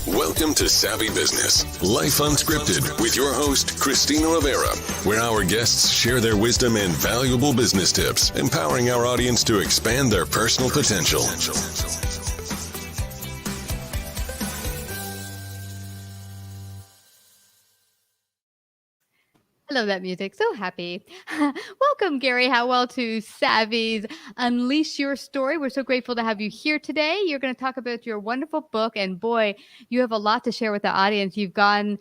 Welcome to Savvy Business, Life Unscripted, with your host, Christina Rivera, where our guests share their wisdom and valuable business tips, empowering our audience to expand their personal potential. I love that music. So happy. Welcome, Gary Howell, to Savvy's Unleash Your Story. We're so grateful to have you here today. You're going to talk about your wonderful book. And boy, you have a lot to share with the audience. You've gone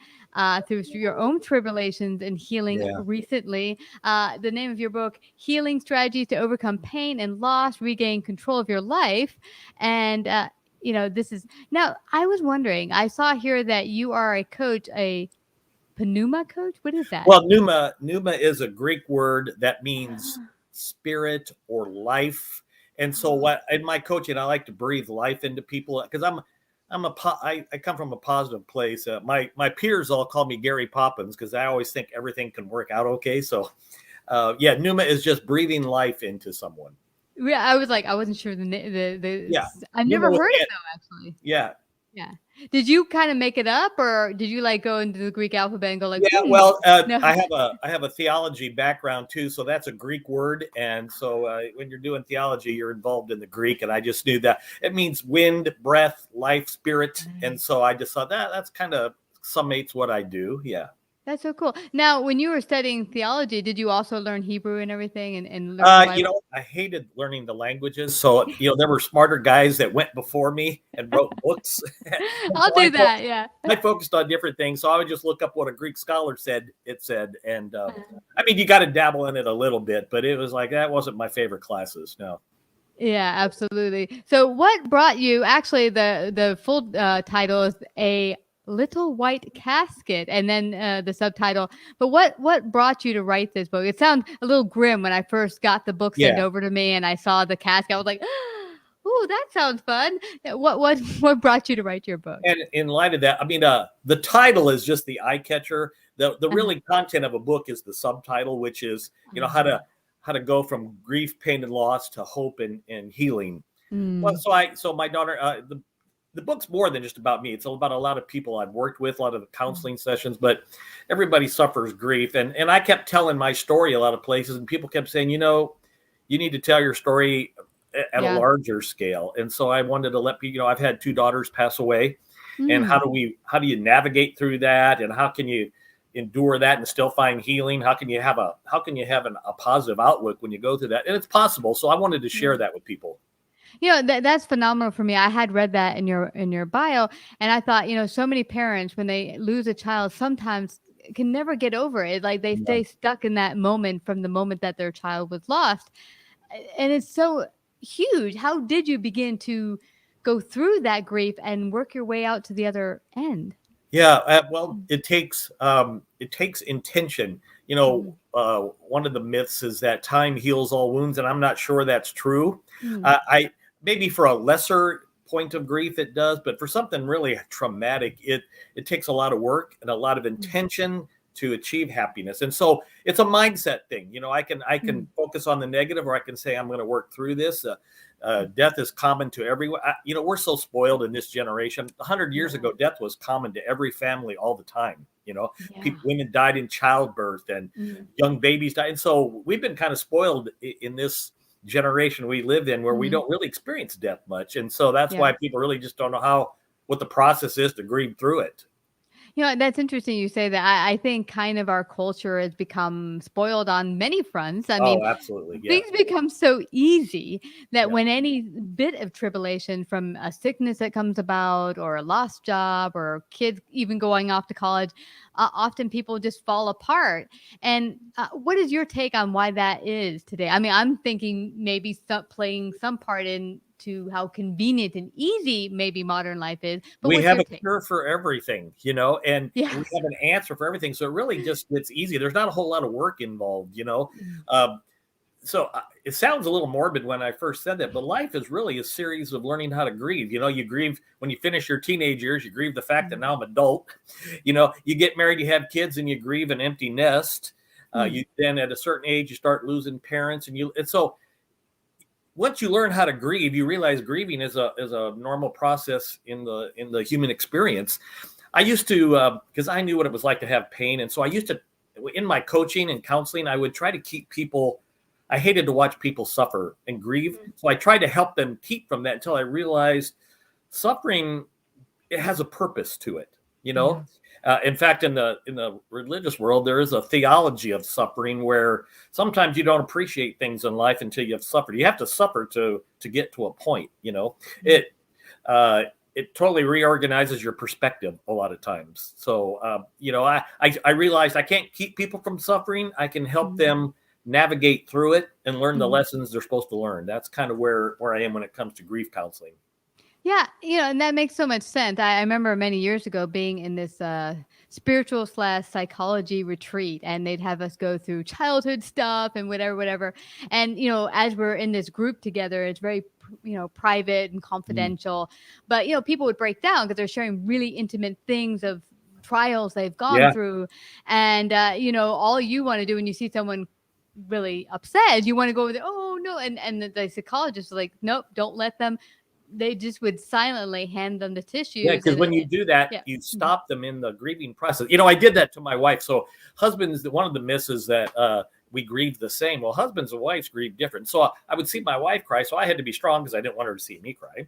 through your own tribulations and healing recently. The name of your book, Healing Strategies to Overcome Pain and Loss, Regain Control of Your Life. And, this is now, I was wondering, I saw here that you are a coach, a Pneuma coach? What is that? Well, pneuma is a Greek word that means spirit or life. And so what in my coaching, I like to breathe life into people because I come from a positive place. My peers all call me Gary Poppins because I always think everything can work out okay. So pneuma is just breathing life into someone. Yeah, I was like, I wasn't sure I've never heard it though, actually. Yeah. Did you kind of make it up, or did you like go into the Greek alphabet and go like? Yeah, well, no. I have a theology background too, so that's a Greek word, and so when you're doing theology, you're involved in the Greek, and I just knew that it means wind, breath, life, spirit, and so I just thought that's kind of summates what I do. Yeah. That's so cool. Now, when you were studying theology, did you also learn Hebrew and everything? And learn I hated learning the languages. So, there were smarter guys that went before me and wrote books. I'll do that. Yeah. I focused on different things. So I would just look up what a Greek scholar said. And you got to dabble in it a little bit, but it was like, that wasn't my favorite classes. No. Yeah, absolutely. So what brought you, actually, the full title is A Little White Casket, and then the subtitle. But what brought you to write this book? It sounds a little grim when I first got the book sent over to me and I saw the casket. I was like, "Ooh, that sounds fun." What brought you to write your book? And in light of that, the title is just the eye catcher. The really content of a book is the subtitle, which is how to go from grief, pain, and loss to hope and healing. Well, so my daughter, the book's more than just about me. It's about a lot of people I've worked with, a lot of the counseling sessions, but everybody suffers grief. And I kept telling my story a lot of places, and people kept saying, you need to tell your story at a larger scale. And so I wanted to let people, I've had 2 daughters pass away. And how do you navigate through that? And how can you endure that and still find healing? How can you have a positive outlook when you go through that? And it's possible. So I wanted to share that with people. That's phenomenal for me. I had read that in your bio, and I thought, so many parents, when they lose a child, sometimes can never get over it. Like they stay stuck in that moment from the moment that their child was lost. And it's so huge. How did you begin to go through that grief and work your way out to the other end? Yeah, well, it takes intention. One of the myths is that time heals all wounds, and I'm not sure that's true. I maybe for a lesser point of grief it does, but for something really traumatic, it takes a lot of work and a lot of intention to achieve happiness. And so it's a mindset thing. I can focus on the negative, or I can say I'm going to work through this. Death is common to everyone. We're so spoiled in this generation. 100 years ago, death was common to every family all the time. Women died in childbirth, and young babies died. And so we've been kind of spoiled in this generation we live in, where we don't really experience death much. And so that's why people really just don't know what the process is to grieve through it. That's interesting you say that. I think kind of our culture has become spoiled on many fronts. I mean, absolutely. Yeah. Things become so easy that when any bit of tribulation, from a sickness that comes about, or a lost job, or kids even going off to college, often people just fall apart. And what is your take on why that is today? I mean, I'm thinking maybe playing some part into how convenient and easy maybe modern life is. But we have a cure for everything, and we have an answer for everything. So it really just gets easy. There's not a whole lot of work involved, So it sounds a little morbid when I first said that, but life is really a series of learning how to grieve. You grieve when you finish your teenage years, you grieve the fact that now I'm adult. You get married, you have kids, and you grieve an empty nest. You then at a certain age, you start losing parents, and so once you learn how to grieve, you realize grieving is a normal process in the human experience. I used to, because I knew what it was like to have pain, and so I used to, in my coaching and counseling, I would try to keep people. I hated to watch people suffer and grieve, so I tried to help them keep from that until I realized suffering, it has a purpose to it. In fact, in the religious world, there is a theology of suffering where sometimes you don't appreciate things in life until you have suffered. You have to suffer to get to a point. It totally reorganizes your perspective a lot of times. So I realized I can't keep people from suffering. I can help them navigate through it and learn the lessons they're supposed to learn. That's kind of where I am when it comes to grief counseling. Yeah, and that makes so much sense. I remember many years ago being in this spiritual / psychology retreat, and they'd have us go through childhood stuff and whatever. And, as we're in this group together, it's very, private and confidential. But, people would break down because they're sharing really intimate things of trials they've gone through. And, all you want to do when you see someone really upset, you want to go over there, oh, no. And the psychologist is like, nope, don't let them. They just would silently hand them the tissues. Yeah, because when you do that, you stop them in the grieving process. I did that to my wife. So husbands, one of the myths is that we grieve the same. Well, husbands and wives grieve different. So I would see my wife cry, so I had to be strong because I didn't want her to see me cry.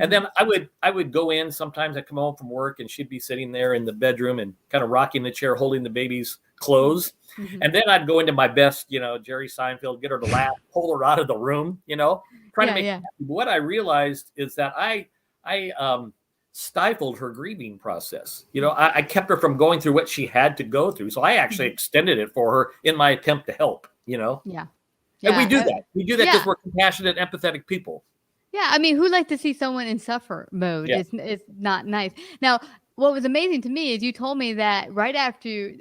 And then I would go in. Sometimes I'd come home from work and she'd be sitting there in the bedroom and kind of rocking the chair, holding the baby's clothes. And then I'd go into my best, Jerry Seinfeld, get her to laugh, pull her out of the room, trying to make her happy. What I realized is that I stifled her grieving process. I kept her from going through what she had to go through. So I actually extended it for her in my attempt to help, And we do that. We do that because we're compassionate, empathetic people. Yeah, I mean, who'd like to see someone in suffer mode? Yeah. It's not nice. Now, what was amazing to me is you told me that right after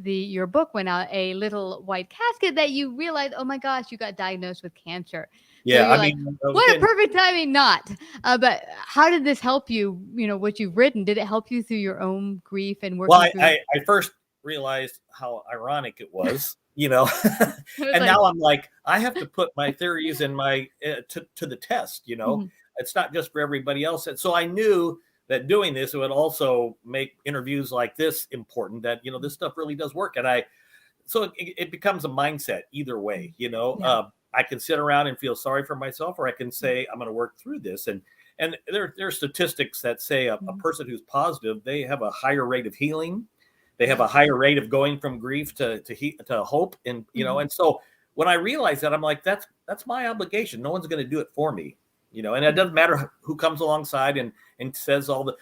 your book went out, A Little White Casket, that you realized, oh my gosh, you got diagnosed with cancer. Yeah, so what a perfect timing, not. But how did this help you? What you've written, did it help you through your own grief and working? Well, I first realized how ironic it was. And now I'm like, I have to put my theories and my to the test. It's not just for everybody else. And so I knew that doing this, it would also make interviews like this important, that, this stuff really does work. And so it becomes a mindset either way, I can sit around and feel sorry for myself, or I can say, I'm going to work through this. And there are statistics that say a person who's positive, they have a higher rate of healing. They have a higher rate of going from grief to hope. And, and so when I realized that, I'm like, that's my obligation. No one's going to do it for me, and it doesn't matter who comes alongside and says all the,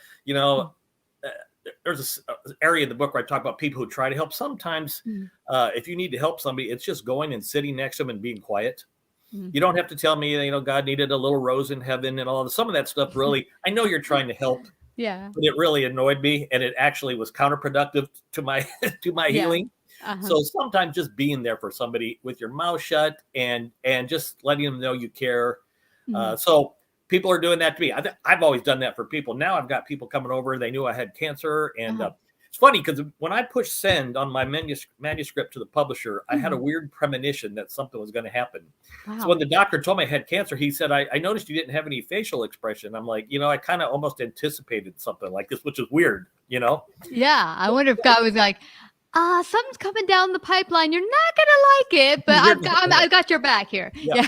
there's an area in the book where I talk about people who try to help. Sometimes if you need to help somebody, it's just going and sitting next to them and being quiet. You don't have to tell me, God needed a little rose in heaven and all some of that stuff. Really, I know you're trying to help. Yeah, but it really annoyed me, and it actually was counterproductive to my healing. So sometimes just being there for somebody with your mouth shut and just letting them know you care. So people are doing that to me. I've always done that for people. Now I've got people coming over. They knew I had cancer, and it's funny because when I pushed send on my manuscript to the publisher, I had a weird premonition that something was going to happen. Wow. So when the doctor told me I had cancer, he said, I noticed you didn't have any facial expression. I'm like, I kind of almost anticipated something like this, which is weird, Yeah. I wonder if God was like, something's coming down the pipeline. You're not going to like it, but I've got your back here. Yeah.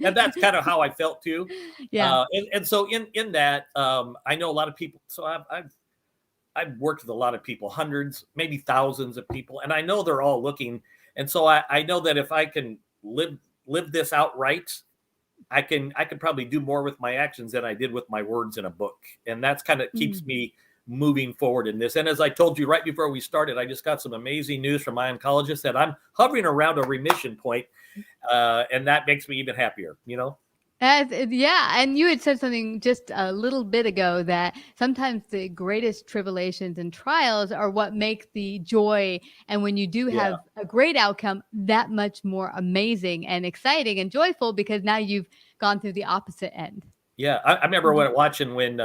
And that's kind of how I felt too. Yeah. And so in that, I know a lot of people. So I've worked with a lot of people, hundreds, maybe thousands of people, and I know they're all looking. And so I know that if I can live this out right, I can probably do more with my actions than I did with my words in a book. And that's kind of keeps me moving forward in this. And as I told you right before we started, I just got some amazing news from my oncologist that I'm hovering around a remission point, and that makes me even happier, And you had said something just a little bit ago that sometimes the greatest tribulations and trials are what make the joy. And when you do have a great outcome, that much more amazing and exciting and joyful, because now you've gone through the opposite end. Yeah. I remember watching when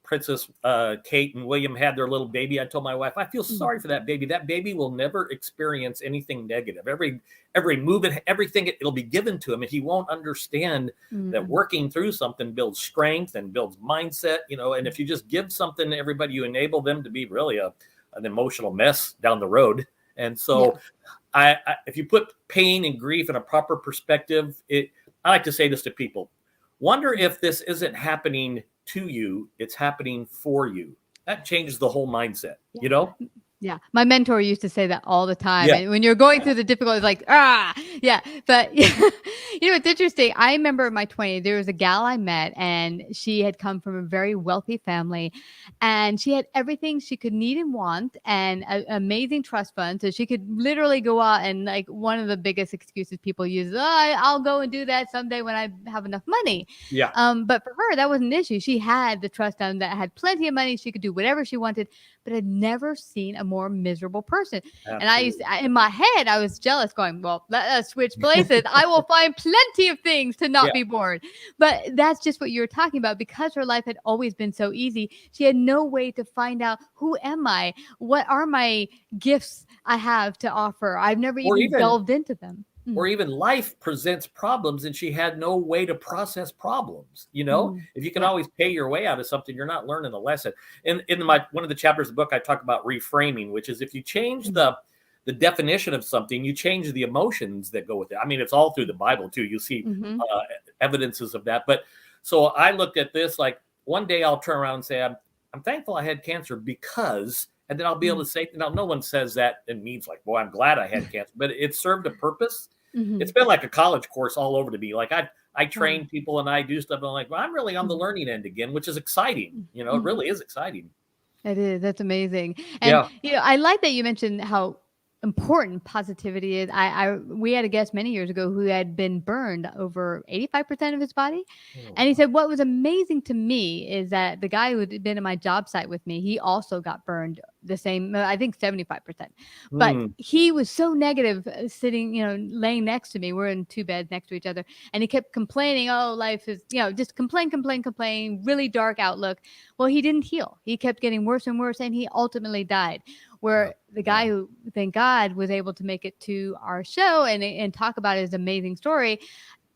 Princess Kate and William had their little baby, I told my wife, I feel sorry for that baby. That baby will never experience anything negative. Every move, everything, it'll be given to him, and he won't understand that working through something builds strength and builds mindset, and if you just give something to everybody, you enable them to be really an emotional mess down the road. And so I if you put pain and grief in a proper perspective, I like to say this to people: wonder if this isn't happening to you, it's happening for you. That changes the whole mindset, Yeah. My mentor used to say that all the time. Yeah. And when you're going through the difficulties, like, yeah. But it's interesting. I remember in my 20s, there was a gal I met, and she had come from a very wealthy family, and she had everything she could need and want, and an amazing trust fund. So she could literally go out, and like one of the biggest excuses people use, I'll go and do that someday when I have enough money. Yeah. But for her, that wasn't an issue. She had the trust fund that had plenty of money. She could do whatever she wanted, but I'd never seen a more miserable person. Absolutely. And in my head, I was jealous, going, well, let us switch places. I will find plenty of things to not be bored. But that's just what you were talking about. Because her life had always been so easy, she had no way to find out, who am I? What are my gifts I have to offer? I've never even delved into them. Or even life presents problems, and she had no way to process problems. If you can always pay your way out of something, you're not learning a lesson. In one of the chapters of the book, I talk about reframing, which is if you change the definition of something, you change the emotions that go with it. I mean, it's all through the Bible too. You see evidences of that. But so I looked at this like, one day I'll turn around and say, I'm thankful I had cancer because, and then I'll be able to say, no one says that and means like, boy, I'm glad I had cancer, but it served a purpose. It's been like a college course all over to me. Like I train people and I do stuff, and I'm like, well, I'm really on the learning end again, which is exciting. It really is exciting. It is. That's amazing. And I like that you mentioned how important positivity is. We had a guest many years ago who had been burned over 85% of his body. And he said, what was amazing to me is that the guy who had been in my job site with me, he also got burned the same, I think 75%. But he was so negative, sitting, laying next to me. We're in two beds next to each other. And he kept complaining, life is, just complain, really dark outlook. Well, he didn't heal. He kept getting worse and worse, and he ultimately died. Where the guy who, thank God, was able to make it to our show and talk about his amazing story,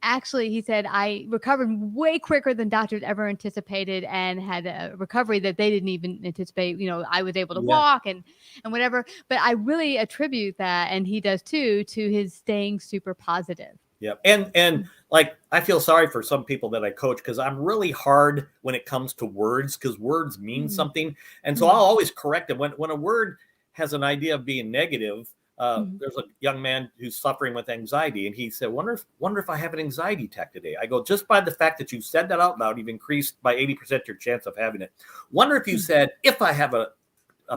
actually, he said, I recovered way quicker than doctors ever anticipated, and had a recovery that they didn't even anticipate. I was able to walk and whatever. But I really attribute that, and he does too, to his staying super positive. Yeah. And like, I feel sorry for some people that I coach, because I'm really hard when it comes to words, because words mean something. And so I'll always correct them. When a word has an idea of being negative, there's a young man who's suffering with anxiety, and he said, wonder if I have an anxiety attack today. I go, just by the fact that you said that out loud, you've increased by 80% your chance of having it. Wonder if you said, if I have a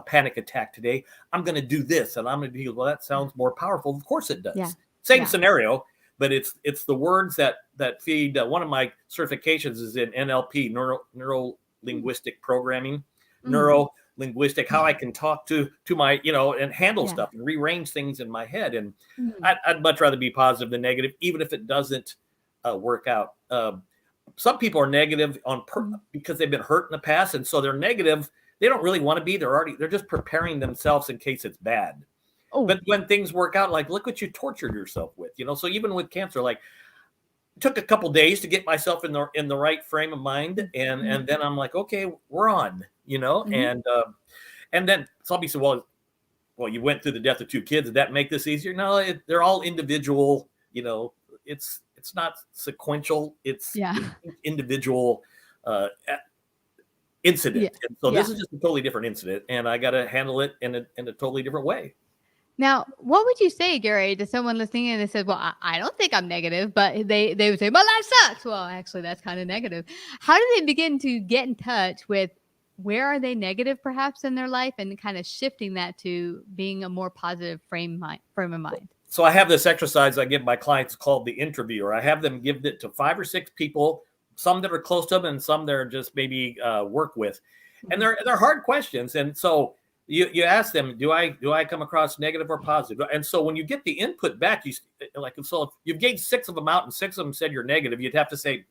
panic attack today, I'm going to do this, and I'm going to be, well, that sounds more powerful. Of course it does. Yeah. Same scenario, but it's the words that feed. One of my certifications is in NLP, Neuro-Linguistic Programming, Neuro-Linguistic, how I can talk to my, and handle stuff and rearrange things in my head. And I'd much rather be positive than negative, even if it doesn't work out. Some people are negative because they've been hurt in the past, and so they're negative. They don't really want to be. They're just preparing themselves in case it's bad. But when things work out, like, look what you tortured yourself with, so even with cancer, like, it took a couple days to get myself in the right frame of mind. And then I'm like, okay, we're on, and then somebody said, well, you went through the death of 2 kids. Did that make this easier? No, they're all individual, it's not sequential. It's individual incident. And so this is just a totally different incident, and I got to handle it in a totally different way. Now, what would you say, Gary, to someone listening and they said, well, I don't think I'm negative, but they would say, my life sucks. Well, actually, that's kind of negative. How do they begin to get in touch with where are they negative perhaps in their life, and kind of shifting that to being a more positive frame of mind? So I have this exercise I give my clients called the interviewer. I have them give it to 5 or 6 people, some that are close to them and some that are just maybe work with. And they're hard questions. And so you ask them, do I come across negative or positive? And so when you get the input back, so if you've gained 6 of them out and 6 of them said you're negative, you'd have to say,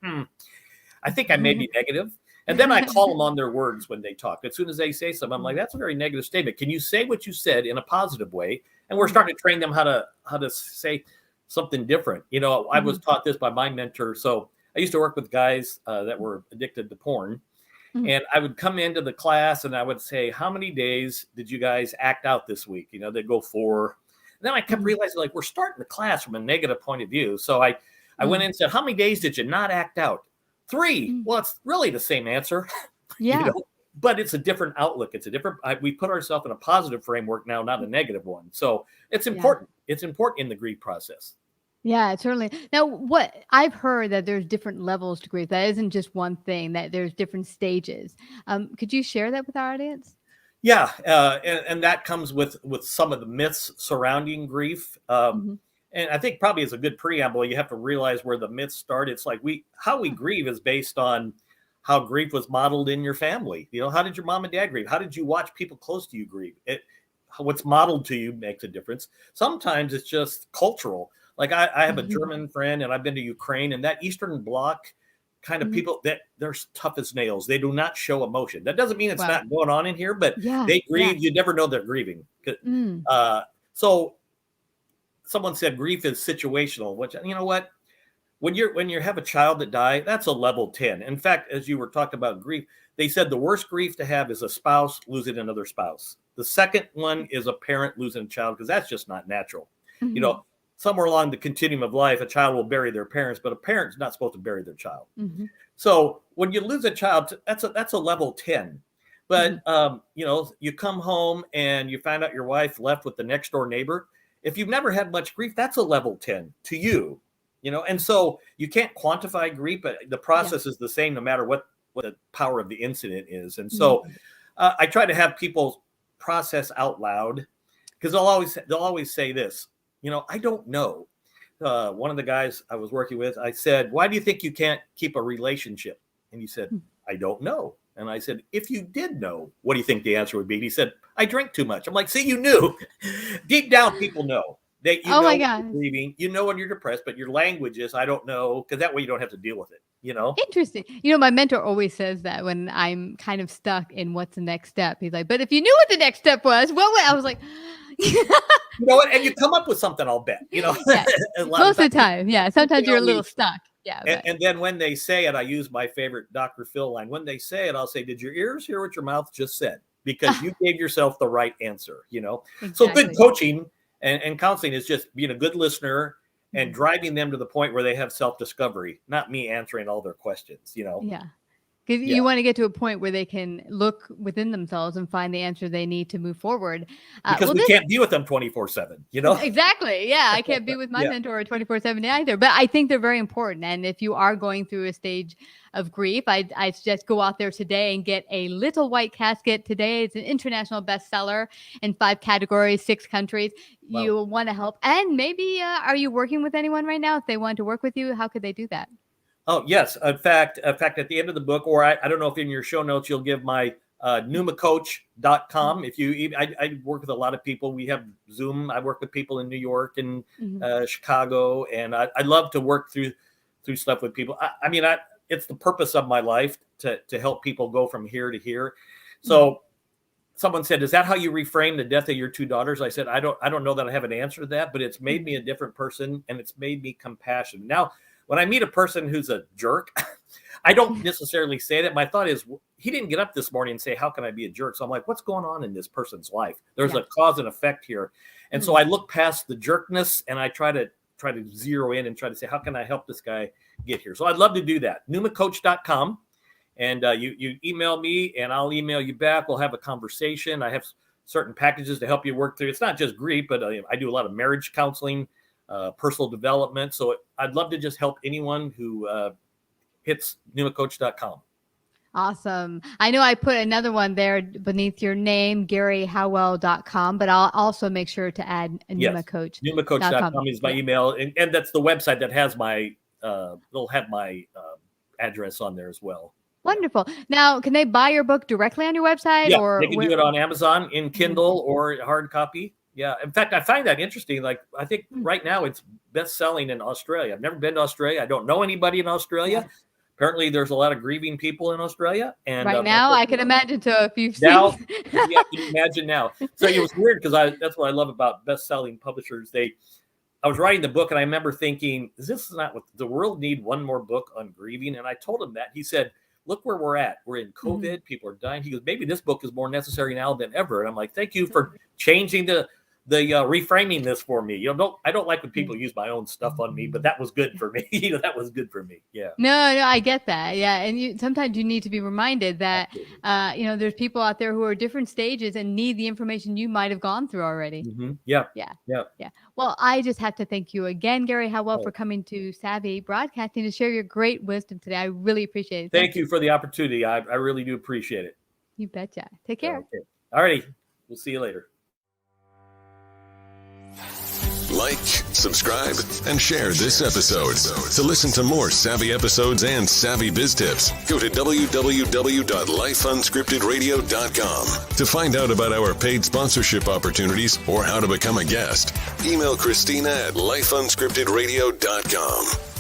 I think I may be negative. And then I call them on their words when they talk. As soon as they say something, I'm like, that's a very negative statement. Can you say what you said in a positive way? And we're starting to train them how to say something different. You know, I was taught this by my mentor. So I used to work with guys that were addicted to porn. And I would come into the class and I would say, how many days did you guys act out this week? You know, they'd go 4. And then I kept realizing, like, we're starting the class from a negative point of view. So I went in and said, how many days did you not act out? 3. Well, it's really the same answer. Yeah. You know? But it's a different outlook. It's a different, we put ourselves in a positive framework now, not a negative one. So it's important. Yeah. It's important in the grief process. Yeah, certainly. Now, what I've heard that there's different levels to grief. That isn't just one thing, that there's different stages. Could you share that with our audience? Yeah. And that comes with some of the myths surrounding grief. And I think probably as a good preamble, you have to realize where the myths start. It's like how we grieve is based on how grief was modeled in your family. You know, how did your mom and dad grieve? How did you watch people close to you grieve? What's modeled to you makes a difference. Sometimes it's just cultural. Like I have a German friend, and I've been to Ukraine, and that Eastern Bloc kind of people, that they're tough as nails. They do not show emotion. That doesn't mean it's not going on in here, but they grieve. You never know they're grieving. So someone said grief is situational, which, you know what? When you have a child that died, that's a level 10. In fact, as you were talking about grief, they said the worst grief to have is a spouse losing another spouse. The second one is a parent losing a child, because that's just not natural. You know, somewhere along the continuum of life, a child will bury their parents, but a parent's not supposed to bury their child. So when you lose a child, that's a level 10. But you know, you come home and you find out your wife left with the next door neighbor. If you've never had much grief, that's a level 10 to you. You know, and so you can't quantify grief, but the process is the same no matter what the power of the incident is. And so I try to have people process out loud, because they'll always say this, you know, I don't know. One of the guys I was working with, I said, why do you think you can't keep a relationship? And he said, I don't know. And I said, if you did know, what do you think the answer would be? And he said, I drink too much. I'm like, see, you knew. Deep down, people know. That you know when you're grieving, you know when you're depressed, but your language is, I don't know, because that way you don't have to deal with it, you know? Interesting. You know, my mentor always says that when I'm kind of stuck in what's the next step. He's like, but if you knew what the next step was, I was like, you know what? And you come up with something, I'll bet, you know? Most of the time. Yeah. Sometimes you're a little stuck. Yeah. And then when they say it, I use my favorite Dr. Phil line. When they say it, I'll say, did your ears hear what your mouth just said? Because you gave yourself the right answer, you know? Exactly. So good coaching and counseling is just being a good listener and driving them to the point where they have self-discovery, not me answering all their questions, you know? Yeah. Because you want to get to a point where they can look within themselves and find the answer they need to move forward. Because we can't be with them 24/7, you know? Exactly. Yeah. I can't be with my mentor 24/7 either, but I think they're very important. And if you are going through a stage of grief, I suggest go out there today and get A Little White Casket. Today it's an international bestseller in 5 categories, 6 countries. Wow. You want to help. And maybe, are you working with anyone right now? If they want to work with you, how could they do that? Oh, yes. In fact, at the end of the book, or I don't know if in your show notes, you'll give my pneumacoach.com. I work with a lot of people. We have Zoom. I work with people in New York and Chicago, and I love to work through stuff with people. I mean, it's the purpose of my life to help people go from here to here. So someone said, is that how you reframe the death of your 2 daughters? I said, I don't know that I have an answer to that, but it's made me a different person, and it's made me compassionate. Now, when I meet a person who's a jerk, I don't necessarily say that. My thought is, he didn't get up this morning and say, how can I be a jerk? So I'm like, what's going on in this person's life? There's a cause and effect here. And so I look past the jerkness, and I try to zero in and try to say, how can I help this guy get here? So I'd love to do that. pneumacoach.com. And you email me, and I'll email you back. We'll have a conversation. I have certain packages to help you work through. It's not just grief, but I do a lot of marriage counseling, personal development. So I'd love to just help anyone who hits pneumacoach.com. Awesome. I know I put another one there beneath your name, GaryHowell.com, but I'll also make sure to add Pneumacoach. Pneumacoach.com is my email. And that's the website that has my, it'll have my address on there as well. Wonderful. Now, can they buy your book directly on your website? Yeah, or they can do it on Amazon in Kindle or hard copy. Yeah. In fact, I find that interesting. Like, I think right now it's best selling in Australia. I've never been to Australia. I don't know anybody in Australia, apparently there's a lot of grieving people in Australia. And right now, I can imagine. So if you've seen now, yeah, can you imagine now? So it was weird because that's what I love about best-selling publishers. I was writing the book and I remember thinking, is this not what the world need? One more book on grieving? And I told him that. He said, look where we're at. We're in COVID. People are dying. He goes, maybe this book is more necessary now than ever. And I'm like, thank you for changing the reframing this for me. I don't like when people use my own stuff on me, but that was good for me. That was good for me. Yeah. No, I get that. Yeah. And sometimes you need to be reminded that, there's people out there who are different stages and need the information you might have gone through already. Mm-hmm. Yeah. Well, I just have to thank you again, Gary Howell, for coming to Savvy Broadcasting to share your great wisdom today. I really appreciate it. Thank you for the opportunity. I really do appreciate it. You betcha. Take care. Okay. All righty. We'll see you later. Like, subscribe, and share this episode. To listen to more savvy episodes and savvy biz tips, go to www.lifeunscriptedradio.com. To find out about our paid sponsorship opportunities or how to become a guest, email Christina at lifeunscriptedradio.com.